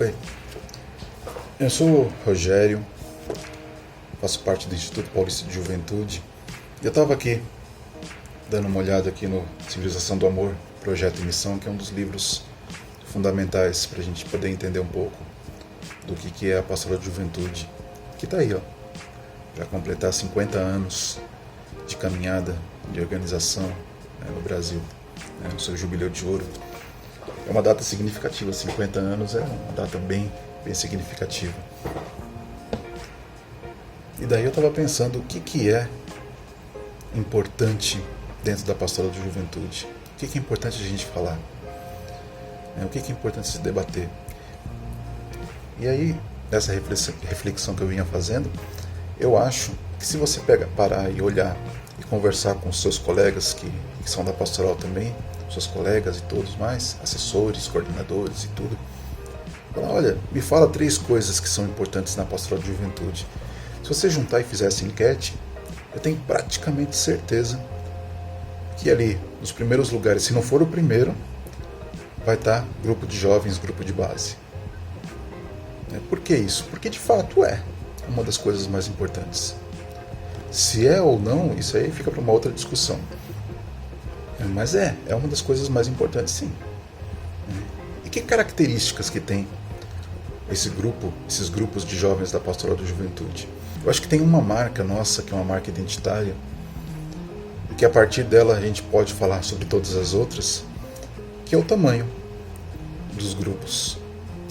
Oi, eu sou o Rogério, faço parte do Instituto Paulista de Juventude e eu estava aqui dando uma olhada aqui no Civilização do Amor, Projeto e Missão, que é um dos livros fundamentais para a gente poder entender um pouco do que é a Pastoral de Juventude, que está aí, ó, para completar 50 anos de caminhada, de organização, né, no Brasil, né, no seu jubileu de ouro. É uma data significativa, 50 anos é uma data bem significativa. E daí eu estava pensando o que é importante dentro da pastoral de juventude. O que é importante a gente falar? O que é importante se debater? E aí, nessa reflexão que eu vinha fazendo, eu acho que se você parar e olhar e conversar com os seus colegas que são da pastoral também, seus colegas e todos mais, assessores, coordenadores e tudo, falar, olha, me fala 3 coisas que são importantes na pastoral de juventude. Se você juntar e fizer essa enquete, eu tenho praticamente certeza que ali, nos primeiros lugares, se não for o primeiro, vai estar grupo de jovens, grupo de base. Por que isso? Porque de fato é uma das coisas mais importantes. Se é ou não, isso aí fica para uma outra discussão. Mas é uma das coisas mais importantes, sim. E que características que tem esses grupos de jovens da pastoral da juventude? Eu acho que tem uma marca nossa, que é uma marca identitária, e que a partir dela a gente pode falar sobre todas as outras, que é o tamanho dos grupos.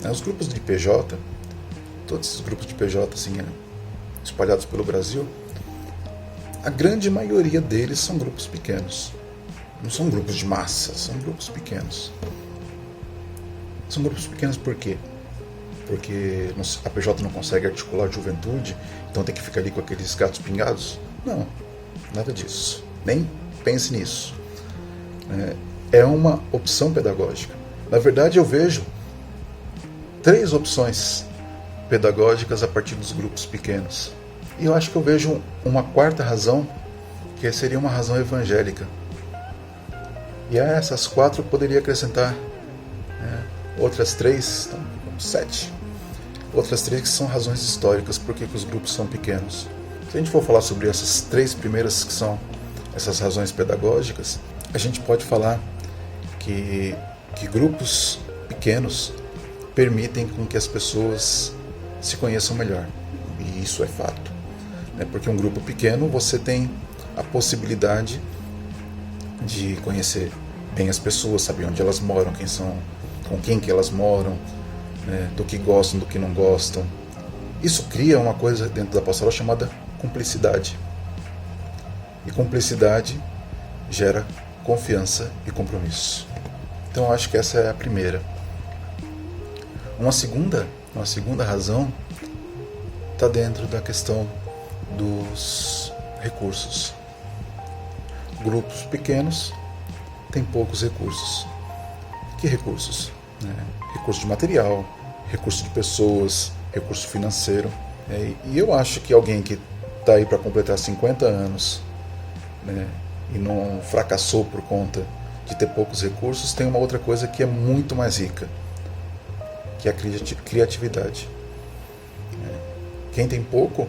Os grupos de PJ, todos esses grupos de PJ assim, espalhados pelo Brasil, a grande maioria deles são grupos pequenos. Não são grupos de massa, são grupos pequenos. São grupos pequenos por quê? Porque a PJ não consegue articular a juventude, então tem que ficar ali com aqueles gatos pingados? Não, nada disso. Nem pense nisso. É uma opção pedagógica. Na verdade, eu vejo 3 opções pedagógicas a partir dos grupos pequenos. E eu acho que eu vejo uma 4ª razão, que seria uma razão evangélica. E a essas 4 eu poderia acrescentar outras 3, então, 7. Outras 3 que são razões históricas por que os grupos são pequenos. Se a gente for falar sobre essas 3 primeiras que são essas razões pedagógicas, a gente pode falar que grupos pequenos permitem com que as pessoas se conheçam melhor. E isso é fato. Porque um grupo pequeno você tem a possibilidade de conhecer bem as pessoas, saber onde elas moram, quem são, com quem que elas moram, do que gostam, do que não gostam. Isso cria uma coisa dentro da pastoral chamada cumplicidade. E cumplicidade gera confiança e compromisso. Então eu acho que essa é a primeira. Uma segunda razão está dentro da questão dos recursos. Grupos pequenos têm poucos recursos. Que recursos? Recurso de material, recurso de pessoas, recurso financeiro. E eu acho que alguém que está aí para completar 50 anos e não fracassou por conta de ter poucos recursos, tem uma outra coisa que é muito mais rica, que é a criatividade. Quem tem pouco,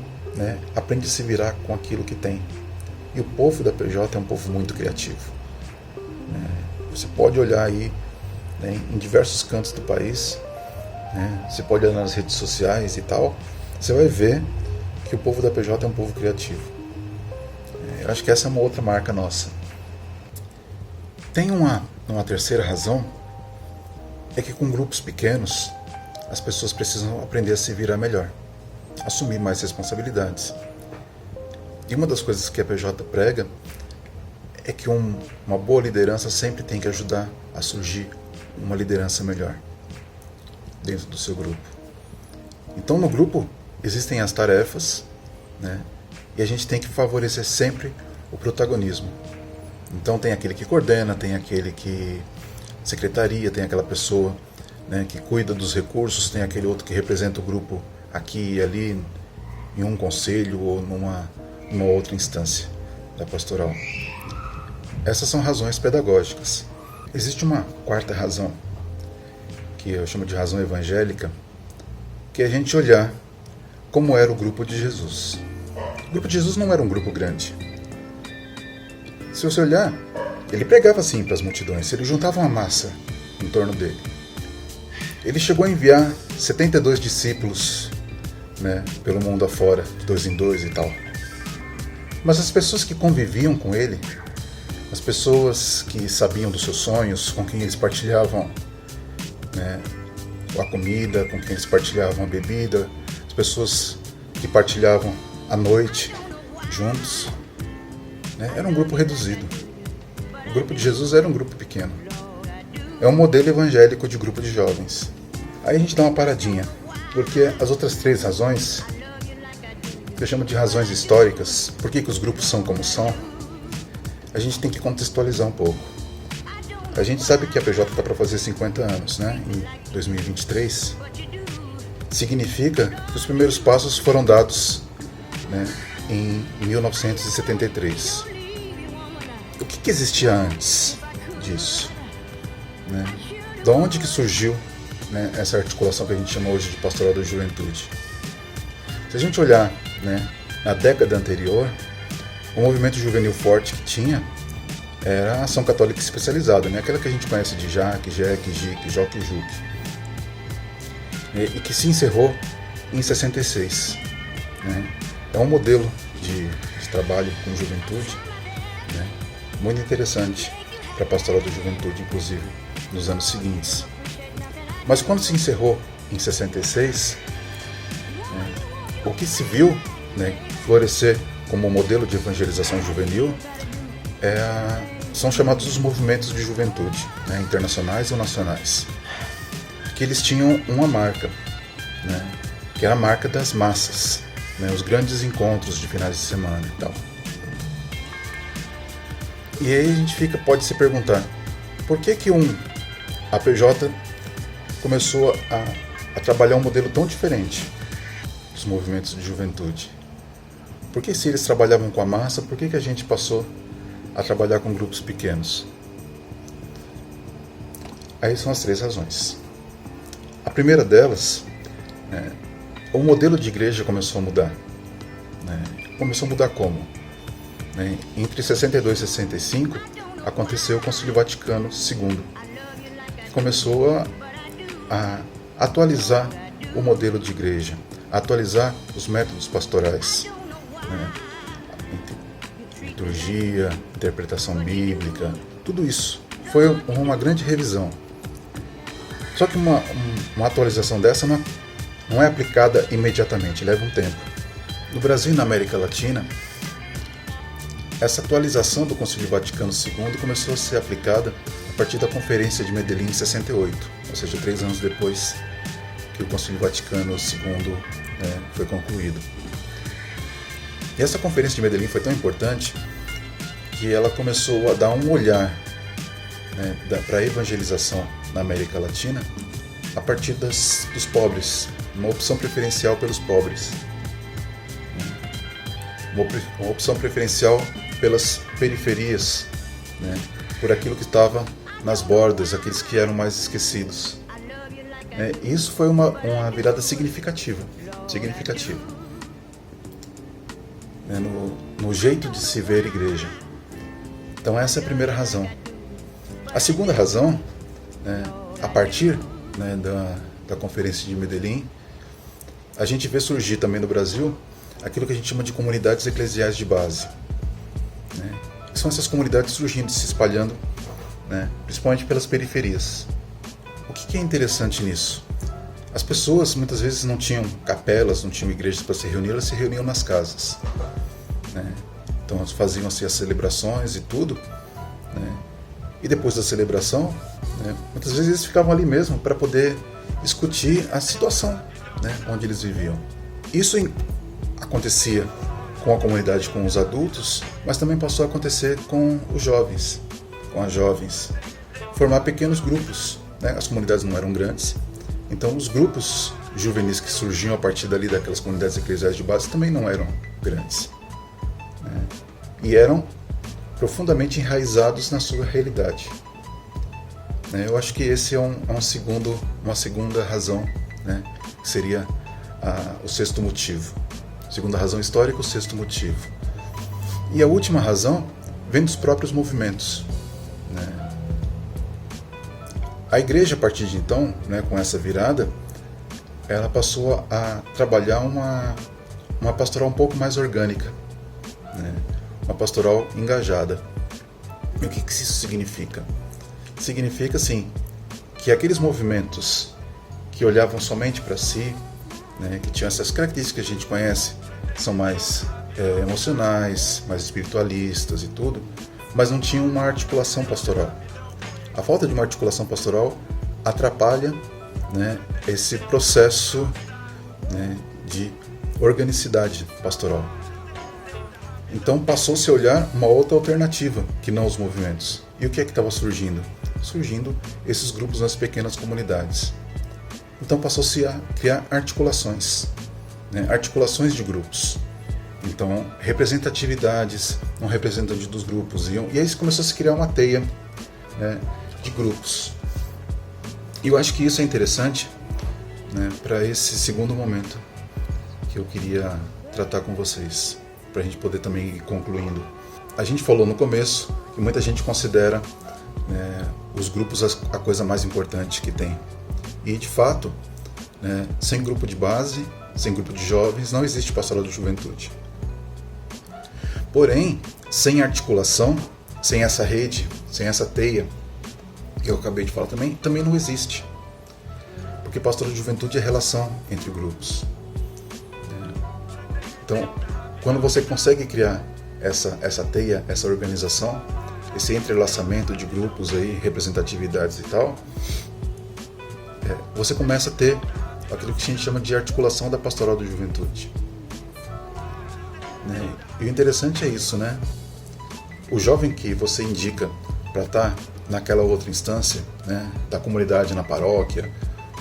aprende a se virar com aquilo que tem. E o povo da PJ é um povo muito criativo. Você pode olhar aí em diversos cantos do país, você pode olhar nas redes sociais e tal, você vai ver que o povo da PJ é um povo criativo. Eu acho que essa é uma outra marca nossa. Tem uma terceira razão, é que com grupos pequenos as pessoas precisam aprender a se virar melhor, assumir mais responsabilidades. E uma das coisas que a PJ prega é que uma boa liderança sempre tem que ajudar a surgir uma liderança melhor dentro do seu grupo. Então no grupo existem as tarefas, e a gente tem que favorecer sempre o protagonismo. Então tem aquele que coordena, tem aquele que secretaria, tem aquela pessoa que cuida dos recursos, tem aquele outro que representa o grupo aqui e ali em um conselho ou numa outra instância da pastoral. Essas são razões pedagógicas. Existe uma quarta razão, que eu chamo de razão evangélica, que é a gente olhar como era o grupo de Jesus. O grupo de Jesus não era um grupo grande. Se você olhar, ele pregava assim para as multidões, ele juntava uma massa em torno dele. Ele chegou a enviar 72 discípulos, né, pelo mundo afora, de 2 em 2 e tal. Mas as pessoas que conviviam com ele, as pessoas que sabiam dos seus sonhos, com quem eles partilhavam, né, a comida, com quem eles partilhavam a bebida, as pessoas que partilhavam a noite juntos, né, era um grupo reduzido. O grupo de Jesus era um grupo pequeno. É um modelo evangélico de grupo de jovens. Aí a gente dá uma paradinha, porque as outras 3 razões, que eu chamo de razões históricas, por que os grupos são como são, a gente tem que contextualizar um pouco. A gente sabe que a PJ está para fazer 50 anos, né? Em 2023. Significa que os primeiros passos foram dados, né, em 1973. O que existia antes disso? Né? De onde que surgiu, né, essa articulação que a gente chama hoje de pastoral da juventude? Se a gente olhar, né, na década anterior, o movimento juvenil forte que tinha era a ação católica especializada, né? Aquela que a gente conhece de Jaque, Jeque, Jique, Joque e Juque, e que se encerrou em 66. Né? É um modelo de trabalho com juventude, né, muito interessante para a pastoral da juventude, inclusive nos anos seguintes. Mas quando se encerrou em 66, né, o que se viu, né, florescer como modelo de evangelização juvenil são chamados os movimentos de juventude, né, internacionais ou nacionais, que eles tinham uma marca, né, que era a marca das massas, né, os grandes encontros de finais de semana e tal. E aí a gente pode se perguntar, por que a PJ começou a trabalhar um modelo tão diferente dos movimentos de juventude? Por que, se eles trabalhavam com a massa, por que a gente passou a trabalhar com grupos pequenos? Aí são as 3 razões. A primeira delas, o modelo de igreja começou a mudar. Né? Começou a mudar como? Né? Entre 62 e 65 aconteceu o Concílio Vaticano II, que começou a atualizar o modelo de igreja, a atualizar os métodos pastorais, né? Liturgia, interpretação bíblica, tudo isso foi uma grande revisão. Só que uma atualização dessa não é aplicada imediatamente, leva um tempo. No Brasil e na América Latina, essa atualização do Concílio Vaticano II começou a ser aplicada a partir da Conferência de Medellín em 68, ou seja, 3 anos depois que o Concílio Vaticano II foi concluído. E essa Conferência de Medellín foi tão importante que ela começou a dar um olhar, né, para a evangelização na América Latina a partir dos pobres, uma opção preferencial pelos pobres, uma opção preferencial pelas periferias, né, por aquilo que estava nas bordas, aqueles que eram mais esquecidos. E isso foi uma virada significativa, né, no jeito de se ver a igreja. Então essa é a primeira razão. A segunda razão, né, a partir, né, da Conferência de Medellín, a gente vê surgir também no Brasil aquilo que a gente chama de comunidades eclesiais de base, né? São essas comunidades surgindo, se espalhando, né, principalmente pelas periferias. O que é interessante nisso? As pessoas muitas vezes não tinham capelas, não tinham igrejas para se reunir, elas se reuniam nas casas, né? Então faziam-se as celebrações e tudo, né? E depois da celebração, né, muitas vezes eles ficavam ali mesmo para poder discutir a situação, né, onde eles viviam. Isso acontecia com a comunidade, com os adultos, mas também passou a acontecer com os jovens, com as jovens. Formar pequenos grupos, né? As comunidades não eram grandes, então os grupos juvenis que surgiam a partir dali daquelas comunidades eclesiais de base também não eram grandes, né? E eram profundamente enraizados na sua realidade. né? Eu acho que esse é uma segunda razão, né? Que seria o sexto motivo. Segunda razão histórica, o sexto motivo. E a última razão vem dos próprios movimentos, né? A igreja, a partir de então, né, com essa virada, ela passou a trabalhar uma pastoral um pouco mais orgânica, né? Uma pastoral engajada. E o que isso significa? Significa, sim, que aqueles movimentos que olhavam somente para si, né, que tinham essas características que a gente conhece, são mais emocionais, mais espiritualistas e tudo, mas não tinham uma articulação pastoral. A falta de uma articulação pastoral atrapalha, né, esse processo, né, de organicidade pastoral. Então passou-se a olhar uma outra alternativa que não os movimentos. E o que é que estava surgindo? Surgindo esses grupos nas pequenas comunidades. Então passou-se a criar articulações, né? Articulações de grupos. Então, representatividades, um representante dos grupos. E aí começou a se criar uma teia, né, de grupos. E eu acho que isso é interessante, né, para esse segundo momento que eu queria tratar com vocês, para a gente poder também ir concluindo. A gente falou no começo que muita gente considera, né, os grupos a coisa mais importante que tem. E, de fato, né, sem grupo de base, sem grupo de jovens, não existe pastoral de juventude. Porém, sem articulação, sem essa rede, sem essa teia, que eu acabei de falar também não existe. Porque pastoral de juventude é relação entre grupos. Então, quando você consegue criar essa teia, essa organização, esse entrelaçamento de grupos aí, representatividades e tal, você começa a ter aquilo que a gente chama de articulação da pastoral da juventude. Né? E o interessante é isso, né? O jovem que você indica para estar naquela outra instância, né, da comunidade na paróquia,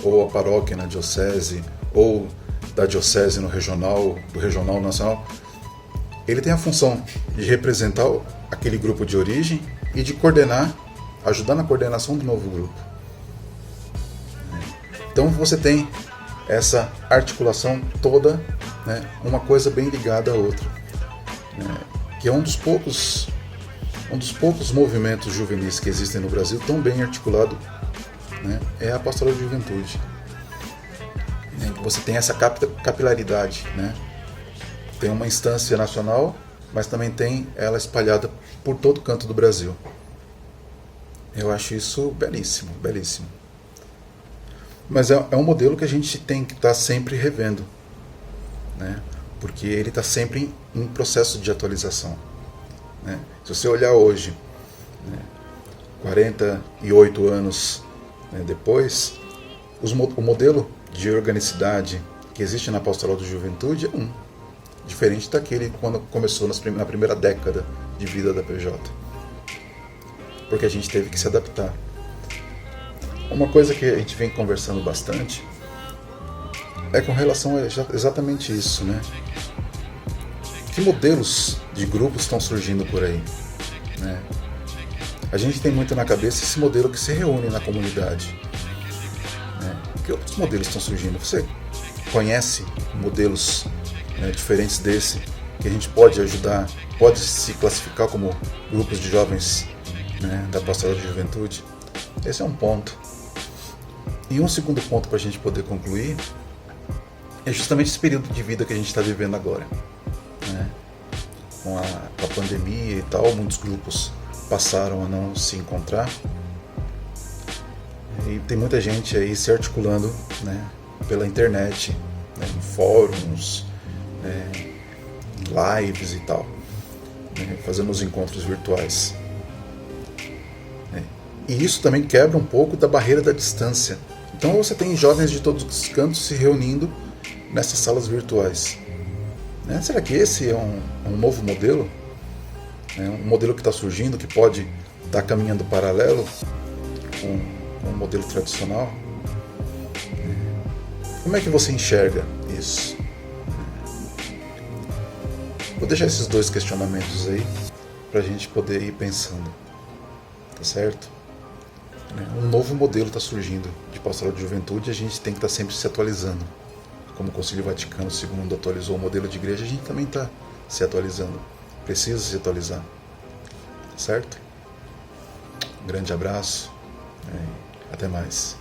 ou a paróquia na diocese, ou da diocese no regional, do regional nacional, ele tem a função de representar aquele grupo de origem e de coordenar, ajudar na coordenação do novo grupo. Então você tem essa articulação toda, né, uma coisa bem ligada à outra, né, que é um dos poucos movimentos juvenis que existem no Brasil tão bem articulado, né, é a pastoral de juventude. Você tem essa capilaridade, né? Tem uma instância nacional, mas também tem ela espalhada por todo canto do Brasil. Eu acho isso belíssimo, belíssimo. Mas é um modelo que a gente tem que estar sempre revendo, né? Porque ele está sempre em processo de atualização, né? Se você olhar hoje, né, 48 anos, né, depois, o modelo de organicidade que existe na pastoral da juventude é diferente daquele quando começou na primeira década de vida da PJ, porque a gente teve que se adaptar. Uma coisa que a gente vem conversando bastante é com relação a exatamente isso, né? Que modelos de grupos estão surgindo por aí, né? A gente tem muito na cabeça esse modelo que se reúne na comunidade, né? Que outros modelos estão surgindo? Você conhece modelos, né, diferentes desse, que a gente pode ajudar, pode se classificar como grupos de jovens, né, da pastoral de juventude? Esse é um ponto. E um segundo ponto para a gente poder concluir é justamente esse período de vida que a gente está vivendo agora, né? Com a pandemia e tal, muitos grupos passaram a não se encontrar. E tem muita gente aí se articulando, né, pela internet, né, em fóruns, né, lives e tal, né, fazendo os encontros virtuais. E isso também quebra um pouco da barreira da distância. Então você tem jovens de todos os cantos se reunindo nessas salas virtuais. Né? Será que esse é um novo modelo? Um modelo que está surgindo, que pode estar caminhando paralelo com o modelo tradicional? Como é que você enxerga isso? Vou deixar esses dois questionamentos aí para a gente poder ir pensando. Tá certo? né? Um novo modelo está surgindo de pastoral de juventude e a gente tem que estar sempre se atualizando. Como o Concílio Vaticano II atualizou o modelo de igreja, a gente também está se atualizando. Precisa se atualizar. Certo? Um grande abraço. Até mais.